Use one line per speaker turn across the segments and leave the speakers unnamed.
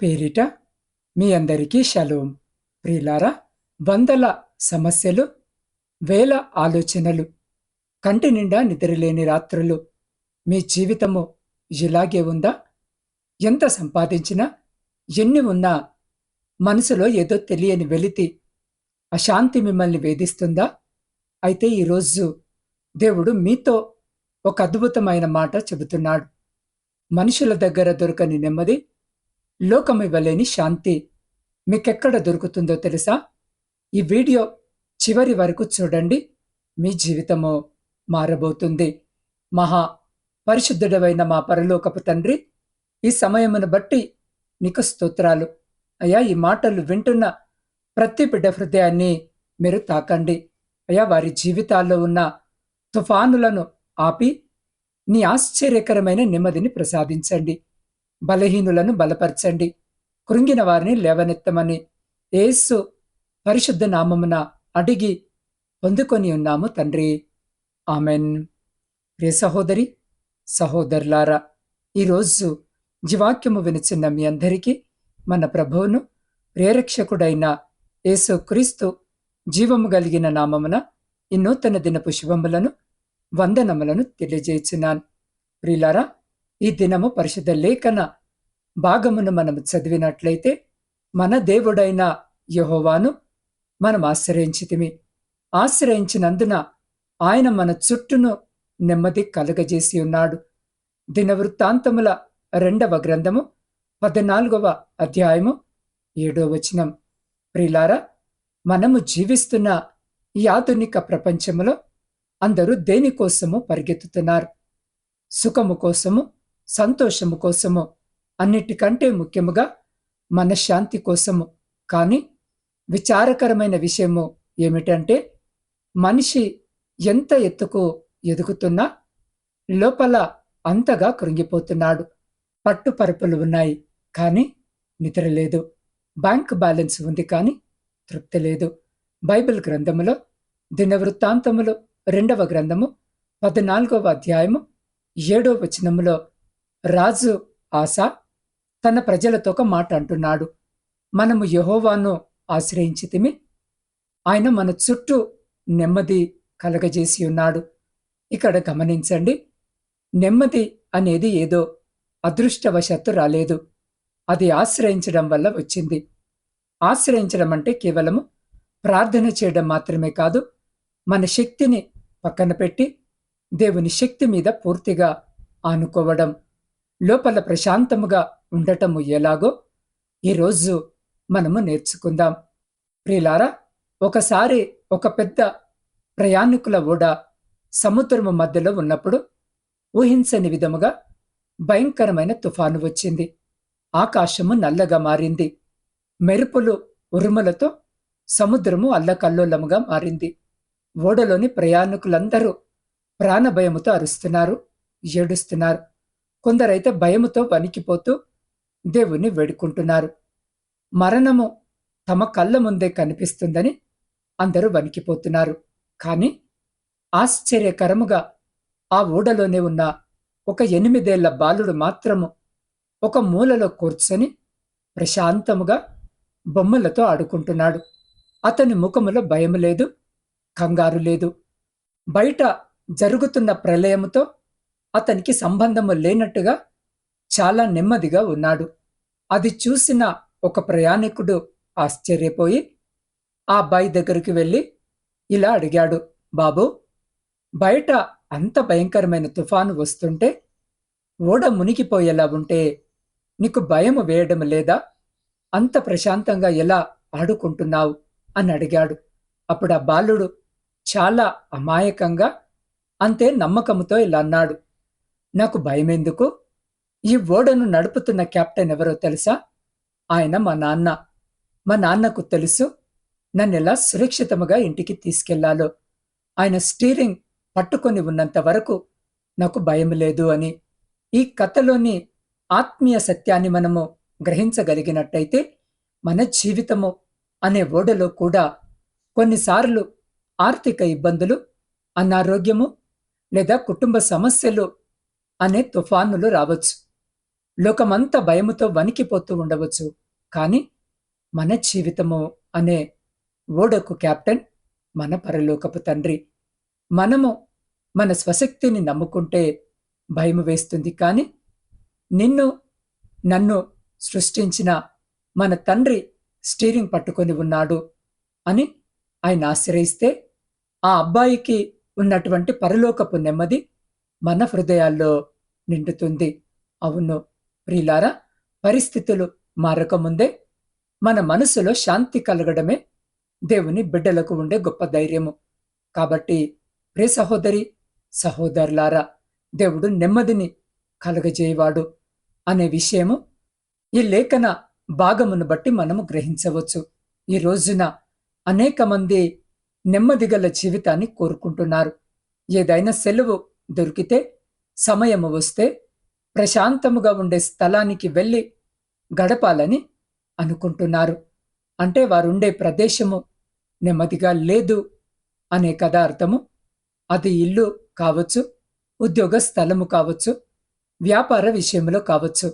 పేరిట మీ అందరికీ షలోం. ప్రియులారా, వందల సమస్యలు, వేల ఆలోచనలు, కంటి నిండా నిద్రలేని రాత్రులు. మీ జీవితము ఇలాగే ఉందా? ఎంత సంపాదించినా, ఎన్ని ఉన్నా మనసులో ఏదో తెలియని వెలితి, అశాంతి మిమ్మల్ని వేధిస్తుందా? అయితే ఈరోజు దేవుడు మీతో ఒక అద్భుతమైన మాట చెబుతున్నాడు. మనుషుల దగ్గర దొరకని నెమ్మది, లోకమివ్వలేని శాంతి మీకెక్కడ దొరుకుతుందో తెలుసా? ఈ వీడియో చివరి వరకు చూడండి. మీ జీవితము మారబోతుంది. మహా పరిశుద్ధుడవైన మా పరలోకపు తండ్రి, ఈ సమయమును బట్టి నీకు స్తోత్రాలు అయ్యా. ఈ మాటలు వింటున్న ప్రతి బిడ్డ హృదయాన్ని మీరు తాకండి అయ్యా. వారి జీవితాల్లో ఉన్న తుఫానులను ఆపి నీ ఆశ్చర్యకరమైన నెమ్మదిని ప్రసాదించండి. బలహీనులను బలపరచండి. కృంగిన వారిని లేవనెత్తమని యేసు పరిశుద్ధ నామమున అడిగి పొందుకొని ఉన్నాము తండ్రి, ఆమెన్. ప్రియ సహోదరి సహోదరులారా, ఈరోజు జీవాక్యము వినుచున్న మీ అందరికీ మన ప్రభువును ప్రేరక్షకుడైన యేసు క్రీస్తు జీవము కలిగిన నామమున ఈ నూతన దినపు శుభములను వందనములను తెలియజేయుచున్నాను. ప్రియులారా, ఈ దినము పరిశుద్ధ లేఖన భాగమును మనము చదివినట్లయితే, మన దేవుడైన యెహోవాను మనం ఆశ్రయించితిమి. ఆశ్రయించినందున ఆయన మన చుట్టూను నెమ్మది కలుగజేసి ఉన్నాడు. దినవృత్తాంతముల 2వ గ్రంథము 14వ అధ్యాయము 7వ వచనం. ప్రియులారా, మనము జీవిస్తున్న ఈ ఆధునిక ప్రపంచములో అందరూ దేనికోసము పరిగెత్తుతున్నారు? సుఖము కోసము, సంతోషము కోసము, అన్నిటికంటే ముఖ్యముగా మనశ్శాంతి కోసము. కానీ విచారకరమైన విషయము ఏమిటంటే, మనిషి ఎంత ఎత్తుకు ఎదుగుతున్నా లోపల అంతగా కృంగిపోతున్నాడు. పట్టుపరుపులు ఉన్నాయి కానీ నిద్ర లేదు. బ్యాంక్ బ్యాలెన్స్ ఉంది కానీ తృప్తి లేదు. బైబిల్ గ్రంథములో దినవృత్తాంతములు 2వ గ్రంథము 14వ అధ్యాయము 7వ వచనములో రాజు ఆసా తన ప్రజలతో ఒక మాట అంటున్నాడు. మనము యెహోవాను ఆశ్రయించితిమి, ఆయన మన చుట్టూ నెమ్మది కలగజేసి ఉన్నాడు. ఇక్కడ గమనించండి, నెమ్మది అనేది ఏదో అదృష్టవశాత్తు రాలేదు. అది ఆశ్రయించడం వల్ల వచ్చింది. ఆశ్రయించడం అంటే కేవలము ప్రార్థన చేయడం మాత్రమే కాదు, మన శక్తిని పక్కన పెట్టి దేవుని శక్తి మీద పూర్తిగా ఆనుకోవడం. లోపల ప్రశాంతముగా ఉండటము ఎలాగో ఈరోజు మనము నేర్చుకుందాం. ప్రియులారా, ఒకసారి ఒక పెద్ద ప్రయాణికుల ఓడ సముద్రము మధ్యలో ఉన్నప్పుడు ఊహించని విధముగా భయంకరమైన తుఫాను వచ్చింది. ఆకాశము నల్లగా మారింది. మెరుపులు ఉరుములతో సముద్రము అల్లకల్లోలముగా మారింది. ఓడలోని ప్రయాణికులందరూ ప్రాణభయముతో అరుస్తున్నారు, ఏడుస్తున్నారు. కొందరైతే భయముతో వణికిపోతూ దేవుణ్ణి వేడుకుంటున్నారు. మరణము తమ కళ్ళ ముందే కనిపిస్తుందని అందరూ వణికిపోతున్నారు. కానీ ఆశ్చర్యకరముగా ఆ ఓడలోనే ఉన్న ఒక 8 ఏళ్ల బాలుడు మాత్రము ఒక మూలలో కూర్చొని ప్రశాంతముగా బొమ్మలతో ఆడుకుంటున్నాడు. అతని ముఖములో భయం లేదు, కంగారు లేదు. బయట జరుగుతున్న ప్రళయముతో అతనికి సంబంధము లేనట్టుగా చాలా నెమ్మదిగా ఉన్నాడు. అది చూసిన ఒక ప్రయాణికుడు ఆశ్చర్యపోయి ఆ అబ్బాయి దగ్గరికి వెళ్ళి ఇలా అడిగాడు, బాబూ, బయట అంత భయంకరమైన తుఫాను వస్తుంటే ఓడ మునిగిపోయేలా ఉంటే నీకు భయము వేయడం లేదా? అంత ప్రశాంతంగా ఎలా ఆడుకుంటున్నావు అని అడిగాడు. అప్పుడు ఆ బాలుడు చాలా అమాయకంగా, అంతే నమ్మకముతో ఇలా అన్నాడు, నాకు భయమెందుకు? ఈ ఓడను నడుపుతున్న కెప్టెన్ ఎవరో తెలుసా? ఆయన మా నాన్న. మా నాన్నకు తెలుసు నన్నెలా సురక్షితముగా ఇంటికి తీసుకెళ్లాలో. ఆయన స్టీరింగ్ పట్టుకొని ఉన్నంత వరకు నాకు భయం లేదు అని. ఈ కథలోని ఆత్మీయ సత్యాన్ని మనము గ్రహించగలిగినట్టయితే, మన జీవితము అనే ఓడలో కూడా కొన్నిసార్లు ఆర్థిక ఇబ్బందులు, అనారోగ్యము లేదా కుటుంబ సమస్యలు అనే తుఫానులు రావచ్చు. లోకమంతా భయముతో వణికిపోతూ ఉండవచ్చు. కానీ మన జీవితము అనే ఓడకు కెప్టెన్ మన పరలోకపు తండ్రి. మనము మన స్వశక్తిని నమ్ముకుంటే భయము వేస్తుంది. కానీ నిన్ను నన్ను సృష్టించిన మన తండ్రి స్టీరింగ్ పట్టుకొని ఉన్నాడు అని ఆయన ఆశ్రయిస్తే ఆ అబ్బాయికి ఉన్నటువంటి పరలోకపు నెమ్మది మన హృదయాల్లో నిండుతుంది. అవును ప్రియులారా, పరిస్థితులు మారకముందే మన మనసులో శాంతి కలగడమే దేవుని బిడ్డలకు ఉండే గొప్ప ధైర్యము. కాబట్టి ప్రియ సహోదరి సహోదరులారా, దేవుడు నెమ్మదిని కలగజేయవాడు అనే విషయము ఈ లేఖన భాగమును బట్టి మనము గ్రహించవచ్చు. ఈ రోజున అనేక మంది నెమ్మదిగల జీవితాన్ని కోరుకుంటున్నారు. ఏదైనా సెలవు దొరికితే, సమయము వస్తే ప్రశాంతముగా ఉండే స్థలానికి వెళ్ళి గడపాలని అనుకుంటున్నారు. అంటే వారుండే ప్రదేశము నెమ్మదిగా లేదు అనే కదా అర్థము. అది ఇల్లు కావచ్చు, ఉద్యోగ స్థలము కావచ్చు, వ్యాపార విషయంలో కావచ్చు.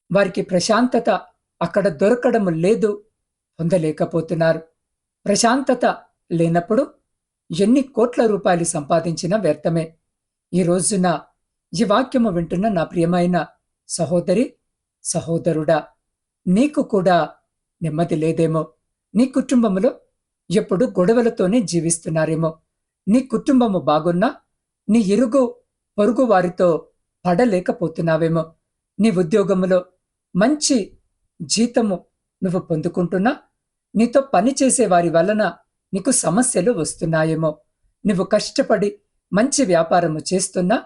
వారికి ప్రశాంతత అక్కడ దొరకడము లేదు, పొందలేకపోతున్నారు. ప్రశాంతత లేనప్పుడు ఎన్ని కోట్ల రూపాయలు సంపాదించినా వ్యర్థమే. ఈ రోజున ఈ వాక్యము వింటున్న నా ప్రియమైన సహోదరి సహోదరుడా, నీకు కూడా నెమ్మది లేదేమో. నీ కుటుంబములో ఎప్పుడు గొడవలతోనే జీవిస్తున్నారేమో. నీ కుటుంబము బాగున్నా నీ ఇరుగు పొరుగు వారితో పడలేకపోతున్నావేమో. నీ ఉద్యోగములో మంచి జీతము నువ్వు పొందుకుంటున్నా నీతో పనిచేసే వారి వలన నీకు సమస్యలు వస్తున్నాయేమో. నువ్వు కష్టపడి మంచి వ్యాపారము చేస్తున్నా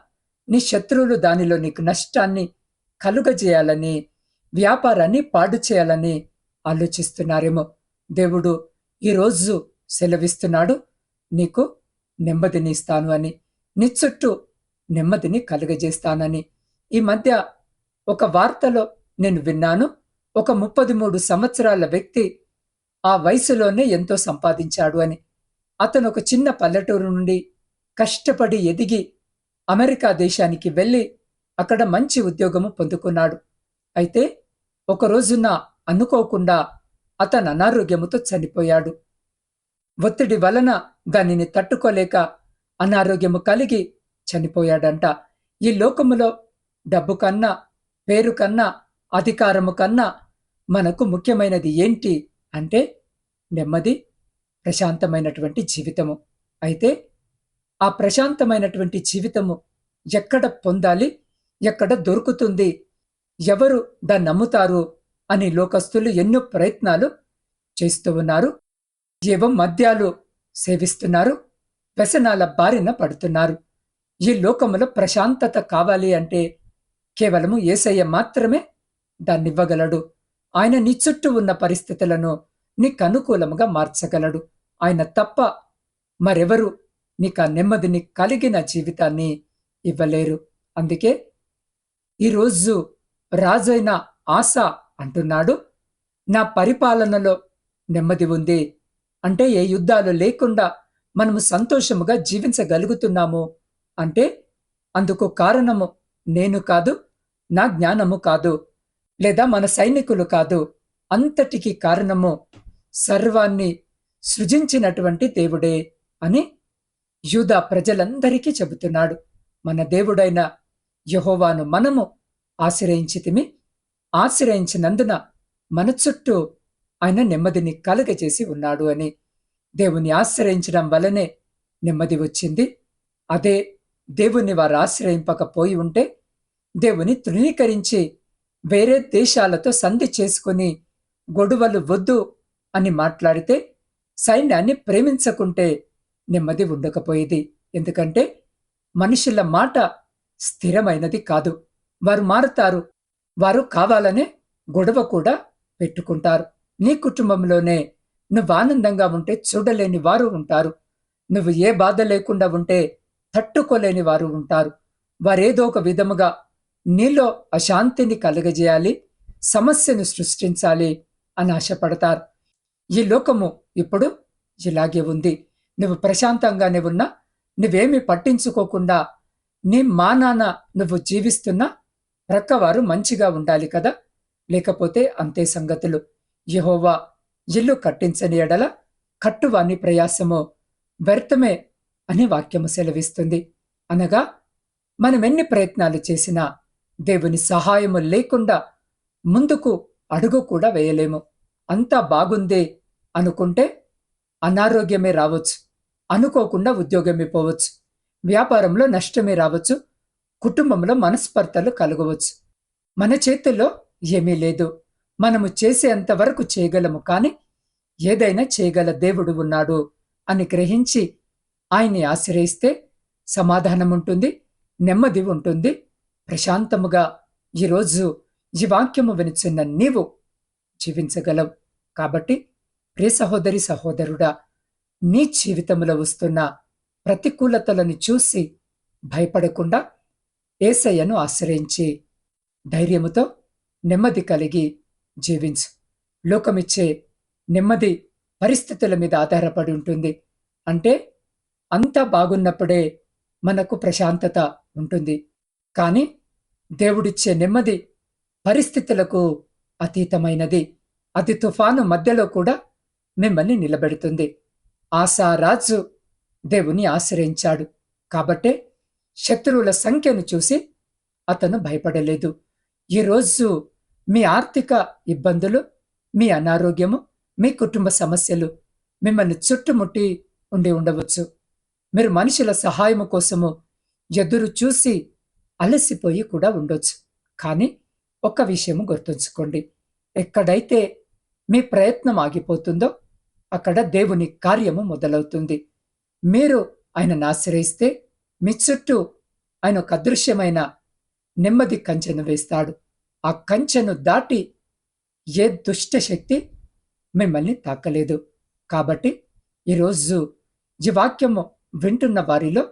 నీ శత్రువులు దానిలో నీకు నష్టాన్ని కలుగజేయాలని, వ్యాపారాన్ని పాడు చేయాలని ఆలోచిస్తున్నారేమో. దేవుడు ఈరోజు సెలవిస్తున్నాడు, నీకు నెమ్మదిని ఇస్తాను అని, నీ చుట్టూ నెమ్మదిని కలుగజేస్తానని. ఈ మధ్య ఒక వార్తలో నేను విన్నాను, ఒక 33 సంవత్సరాల వ్యక్తి ఆ వయసులోనే ఎంతో సంపాదించాడు అని. అతను ఒక చిన్న పల్లెటూరు నుండి కష్టపడి ఎదిగి అమెరికా దేశానికి వెళ్ళి అక్కడ మంచి ఉద్యోగము పొందుకున్నాడు. అయితే ఒక రోజున అనుకోకుండా అతను అనారోగ్యముతో చనిపోయాడు. ఒత్తిడి వలన దానిని తట్టుకోలేక అనారోగ్యము కలిగి చనిపోయాడంట. ఈ లోకములో డబ్బు కన్నా, పేరు కన్నా, అధికారము కన్నా మనకు ముఖ్యమైనది ఏంటి అంటే నెమ్మది, ప్రశాంతమైనటువంటి జీవితము. అయితే ఆ ప్రశాంతమైనటువంటి జీవితము ఎక్కడ పొందాలి, ఎక్కడ దొరుకుతుంది, ఎవరు దాన్ని నమ్ముతారు అని లోకస్తులు ఎన్నో ప్రయత్నాలు చేస్తూ ఉన్నారు. ఏవో మద్యాలు సేవిస్తున్నారు, వ్యసనాల బారిన పడుతున్నారు. ఈ లోకములో ప్రశాంతత కావాలి అంటే కేవలము యేసయ్య మాత్రమే దాన్నివ్వగలడు. ఆయన నీ చుట్టూ ఉన్న పరిస్థితులను నీకు అనుకూలముగా మార్చగలడు. ఆయన తప్ప మరెవరు నీకు ఆ నెమ్మదిని కలిగిన జీవితాన్ని ఇవ్వలేరు. అందుకే ఈరోజు రాజైన ఆస అంటున్నాడు, నా పరిపాలనలో నెమ్మది ఉంది. అంటే ఏ యుద్ధాలు లేకుండా మనము సంతోషముగా జీవించగలుగుతున్నాము అంటే అందుకు కారణము నేను కాదు, నా జ్ఞానము కాదు, లేదా మన సైనికులు కాదు. అంతటికి కారణము సర్వాన్ని సృజించినటువంటి దేవుడే అని యూదా ప్రజలందరికీ చెబుతున్నాడు. మన దేవుడైన యెహోవాను మనము ఆశ్రయించితిమి, ఆశ్రయించినందున మన చుట్టూ ఆయన నెమ్మదిని కలుగజేసి ఉన్నాడు అని. దేవుని ఆశ్రయించడం వలనే నెమ్మది వచ్చింది. అదే దేవుని వారు ఆశ్రయింపకపోయి ఉంటే, దేవుని తృణీకరించి వేరే దేశాలతో సంధి చేసుకుని గొడవలు వద్దు అని మాట్లాడితే, సైన్యాన్ని ప్రేమించకుంటే నెమ్మది ఉండకపోయేది. ఎందుకంటే మనుషుల మాట స్థిరమైనది కాదు. వారు మారుతారు. వారు కావాలనే గొడవ కూడా పెట్టుకుంటారు. నీ కుటుంబంలోనే నువ్వు ఆనందంగా ఉంటే చూడలేని వారు ఉంటారు. నువ్వు ఏ బాధ లేకుండా ఉంటే తట్టుకోలేని వారు ఉంటారు. వారేదో ఒక విధముగా నీలో అశాంతిని కలుగజేయాలి, సమస్యను సృష్టించాలి అని ఆశపడతారు. ఈ లోకము ఇప్పుడు ఇలాగే ఉంది. నువ్వు ప్రశాంతంగానే ఉన్నా, నువ్వేమీ పట్టించుకోకుండా నీ మానాన నువ్వు జీవిస్తున్నా ప్రక్కవారు మంచిగా ఉండాలి కదా, లేకపోతే అంతే సంగతులు. యెహోవా ఇల్లు కట్టించని ఎడల కట్టువాని ప్రయాసము వ్యర్థమే అని వాక్యము సెలవిస్తుంది. అనగా మనమెన్ని ప్రయత్నాలు చేసినా దేవుని సహాయము లేకుండా ముందుకు అడుగు కూడా వేయలేము. అంతా బాగుందే అనుకుంటే అనారోగ్యమే రావచ్చు, అనుకోకుండా ఉద్యోగమే పోవచ్చు, వ్యాపారంలో నష్టమే రావచ్చు, కుటుంబంలో మనస్పర్ధలు కలగవచ్చు. మన చేతుల్లో ఏమీ లేదు. మనము చేసేంత వరకు చేయగలము, కానీ ఏదైనా చేయగల దేవుడు ఉన్నాడు అని గ్రహించి ఆయన్ని ఆశ్రయిస్తే సమాధానం ఉంటుంది, నెమ్మది ఉంటుంది. ప్రశాంతముగా ఈరోజు ఈ వాక్యము వినుచున్న నీవు జీవించగలవు. కాబట్టి ప్రియ సహోదరి సహోదరుడా, నీ జీవితంలో వస్తున్న ప్రతికూలతలను చూసి భయపడకుండా యేసయ్యను ఆశ్రయించి ధైర్యముతో నెమ్మది కలిగి జీవించు. లోకమిచ్చే నెమ్మది పరిస్థితుల మీద ఆధారపడి ఉంటుంది. అంటే అంతా బాగున్నప్పుడే మనకు ప్రశాంతత ఉంటుంది. కానీ దేవుడిచ్చే నెమ్మది పరిస్థితులకు అతీతమైనది. అది తుఫాను మధ్యలో కూడా మిమ్మల్ని నిలబెడుతుంది. ఆసారాజు దేవుని ఆశ్రయించాడు. కాబట్టే శత్రువుల సంఖ్యను చూసి అతను భయపడలేదు. ఈరోజు మీ ఆర్థిక ఇబ్బందులు, మీ అనారోగ్యము, మీ కుటుంబ సమస్యలు మిమ్మల్ని చుట్టుముట్టి ఉండి ఉండవచ్చు. మీరు మనుషుల సహాయము కోసము ఎదురు చూసి అలసిపోయి కూడా ఉండొచ్చు. కానీ ఒక్క విషయము గుర్తుంచుకోండి, ఎక్కడైతే మీ ప్రయత్నం ఆగిపోతుందో అక్కడ దేవుని కార్యము మొదలవుతుంది. మీరు ఆయనను ఆశ్రయిస్తే మీ చుట్టూ ఆయన ఒక అదృశ్యమైన నెమ్మది కంచెను వేస్తాడు. ఆ కంచెను దాటి ఏ దుష్ట శక్తి మిమ్మల్ని తాకలేదు. కాబట్టి ఈరోజు ఈ వాక్యము వింటున్న వారిలో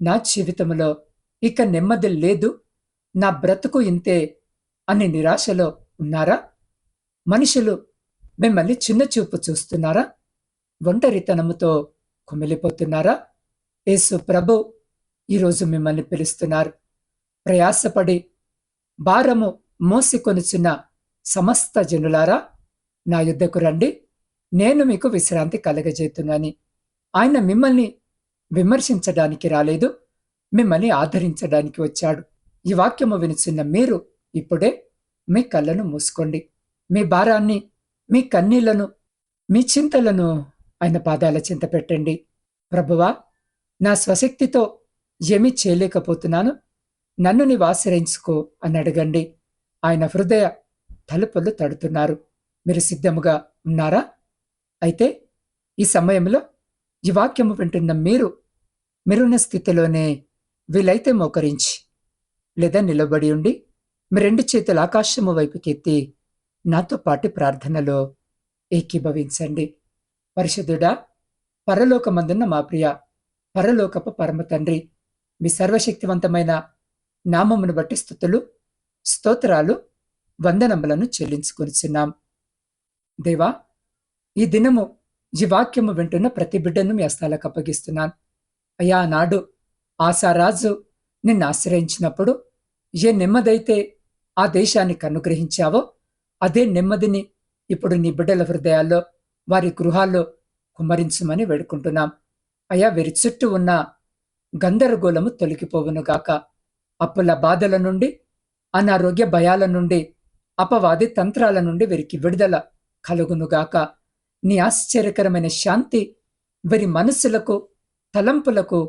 నా జీవితంలో ఇక నెమ్మది లేదు, నా బ్రతుకు ఇంతే అని నిరాశలో ఉన్నారా? మనుషులు మిమ్మల్ని చిన్న చూపు చూస్తున్నారా? ఒంటరితనముతో కుమిలిపోతున్నారా? యేసు ప్రభు ఈరోజు మిమ్మల్ని పిలుస్తున్నారు. ప్రయాసపడి భారము మోసికొనుచున్న సమస్త జనులారా, నా యుద్ధకు రండి, నేను మీకు విశ్రాంతి కలగజేతున్నాని. ఆయన మిమ్మల్ని విమర్శించడానికి రాలేదు, మిమ్మల్ని ఆదరించడానికి వచ్చాడు. ఈ వాక్యము వినుచున్న మీరు ఇప్పుడే మీ కళ్ళను మూసుకోండి. మీ భారాన్ని, మీ కన్నీళ్లను, మీ చింతలను ఆయన పాదాల చింత పెట్టండి. ప్రభువా, నా స్వశక్తితో ఏమీ చేయలేకపోతున్నాను, నన్ను నీవు ఆశ్రయించుకో అని అడగండి. ఆయన హృదయ తలుపులు తడుతున్నారు. మీరు సిద్ధముగా ఉన్నారా? అయితే ఈ సమయంలో ఈ వాక్యము వింటున్న మీరున్న స్థితిలోనే వీలైతే మోకరించి లేదా నిలబడి ఉండి మీ రెండు చేతులు ఆకాశము వైపుకెత్తి నాతో పాటు ప్రార్థనలో ఏకీభవించండి. పరిశుద్ధుడా, పరలోకమందున్న మా ప్రియ పరలోకపు పరమ తండ్రి, మీ సర్వశక్తివంతమైన నామమును బట్టి స్తుతులు, స్తోత్రాలు, వందనములను చెల్లించుకొనిచున్నాం. దేవా, ఈ దినము ఈ వాక్యము వింటున్న ప్రతి బిడ్డను మీ హస్తాలకు అప్పగిస్తున్నాను. అయ్యా, నాడు ఆసారాజు నిన్ను ఆశ్రయించినప్పుడు ఏ నెమ్మదైతే ఆ దేశానికి అనుగ్రహించావో అదే నెమ్మదిని ఇప్పుడు నీ బిడ్డల హృదయాల్లో, వారి గృహాల్లో కుమ్మరించమని వేడుకుంటున్నాం. అయ్యా, వీరి చుట్టూ ఉన్న గందరగోళము తొలగిపోవునుగాక. అప్పుల బాధల నుండి, అనారోగ్య భయాల నుండి, అపవాది తంత్రాల నుండి వీరికి విడుదల కలుగునుగాక. నీ ఆశ్చర్యకరమైన శాంతి వీరి మనస్సులకు, తలంపులకు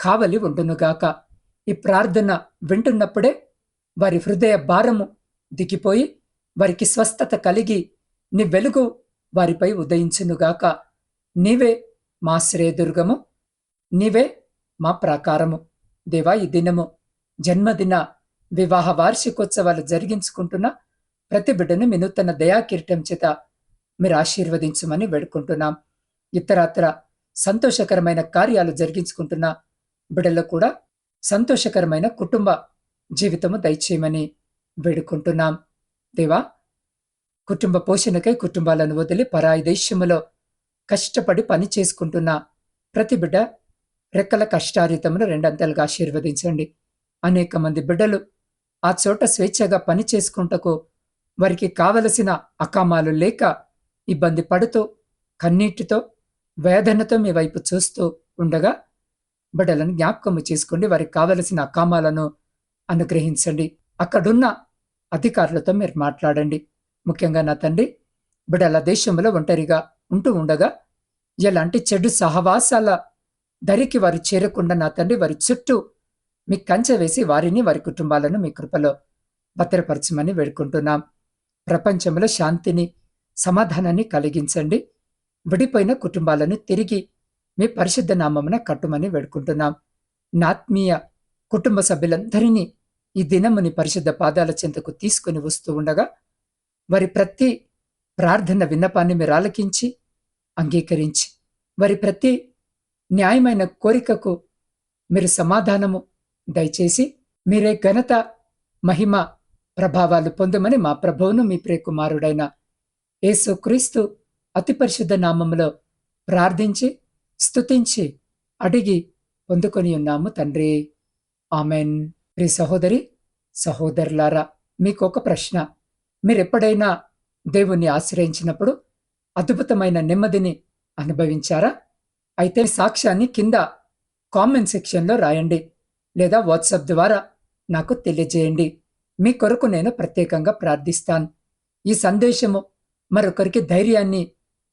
కావలి ఉండునుగాక. ఈ ప్రార్థన వింటున్నప్పుడే వారి హృదయ భారము దిగిపోయి వారికి స్వస్థత కలిగి నీ వెలుగు వారిపై ఉదయించునుగాక. నీవే మా శ్రేయదుర్గము, నీవే మా ప్రాకారము. దేవా, ఈ దినము జన్మదిన, వివాహ వార్షికోత్సవాలు జరిగించుకుంటున్న ప్రతి బిడ్డను మీ నూతన దయాకిరీటం చేత మీరు ఆశీర్వదించమని వేడుకుంటున్నాం. ఇతరత్ర సంతోషకరమైన కార్యాలు జరిగించుకుంటున్న బిడ్డలకు కూడా సంతోషకరమైన కుటుంబ జీవితము దయచేయమని వేడుకుంటున్నాం. దేవా, కుటుంబ పోషణకై కుటుంబాలను వదిలి పరాయి దేశములో కష్టపడి పని చేసుకుంటున్న ప్రతి బిడ్డ రెక్కల కష్టారితమును రెండంతలుగా ఆశీర్వదించండి. అనేక మంది బిడ్డలు ఆ చోట స్వేచ్ఛగా పని చేసుకుంటకు వారికి కావలసిన అకామాలు లేక ఇబ్బంది పడుతూ కన్నీటితో వేదనతో మీ వైపు చూస్తూ ఉండగా బిడ్డలను జ్ఞాపకము చేసుకోండి. వారికి కావలసిన అకామాలను అనుగ్రహించండి. అక్కడున్న అధికారులతో మీరు మాట్లాడండి. ముఖ్యంగా నా తండ్రి, బిడ్డల దేశంలో ఒంటరిగా ఉంటూ ఉండగా ఎలాంటి చెడు సహవాసాల దరికి వారు చేరకుండా నా తండ్రి వారి చుట్టూ మీ కంచె వేసి వారిని వారి కుటుంబాలను మీ కృపలో భద్రపరచమని వేడుకుంటున్నాం. ప్రపంచంలో శాంతిని సమాధానాన్ని కలిగించండి. విడిపోయిన కుటుంబాలను తిరిగి మీ పరిశుద్ధ నామమున కట్టుమని వేడుకుంటున్నాం. నా ఆత్మీయ కుటుంబ సభ్యులందరినీ ఈ దినముని పరిశుద్ధ పాదాల చెంతకు తీసుకుని వస్తూ ఉండగా వారి ప్రతి ప్రార్థన విన్నపాన్ని మీరు ఆలకించి అంగీకరించి వారి ప్రతి న్యాయమైన కోరికకు మీరు సమాధానము దయచేసి మీరే ఘనత మహిమ ప్రభావాలు పొందమని మా ప్రభువును మీ ప్రియకుమారుడైన యేసుక్రీస్తు అతి పరిశుద్ధ నామములో ప్రార్థించి స్తుతించి అడిగి పొందుకొని ఉన్నాము తండ్రి. ఆమెన్. ప్రియ సహోదరి సహోదరులారా, మీకు ఒక ప్రశ్న. మీరెప్పుడైనా దేవుణ్ణి ఆశ్రయించినప్పుడు అద్భుతమైన నెమ్మదిని అనుభవించారా? అయితే సాక్ష్యాన్ని కింద కామెంట్ సెక్షన్లో రాయండి, లేదా వాట్సాప్ ద్వారా నాకు తెలియజేయండి. మీ కొరకు నేను ప్రత్యేకంగా ప్రార్థిస్తాను. ఈ సందేశము మరొకరికి ధైర్యాన్ని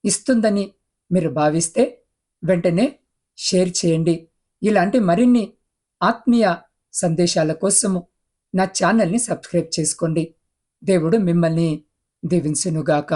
ఇస్తుందని మీరు భావిస్తే వెంటనే షేర్ చేయండి. ఇలాంటి మరిన్ని ఆత్మీయ సందేశాల కోసము నా ఛానల్ని సబ్స్క్రైబ్ చేసుకోండి. దేవుడు మిమ్మల్ని దీవించునుగాక.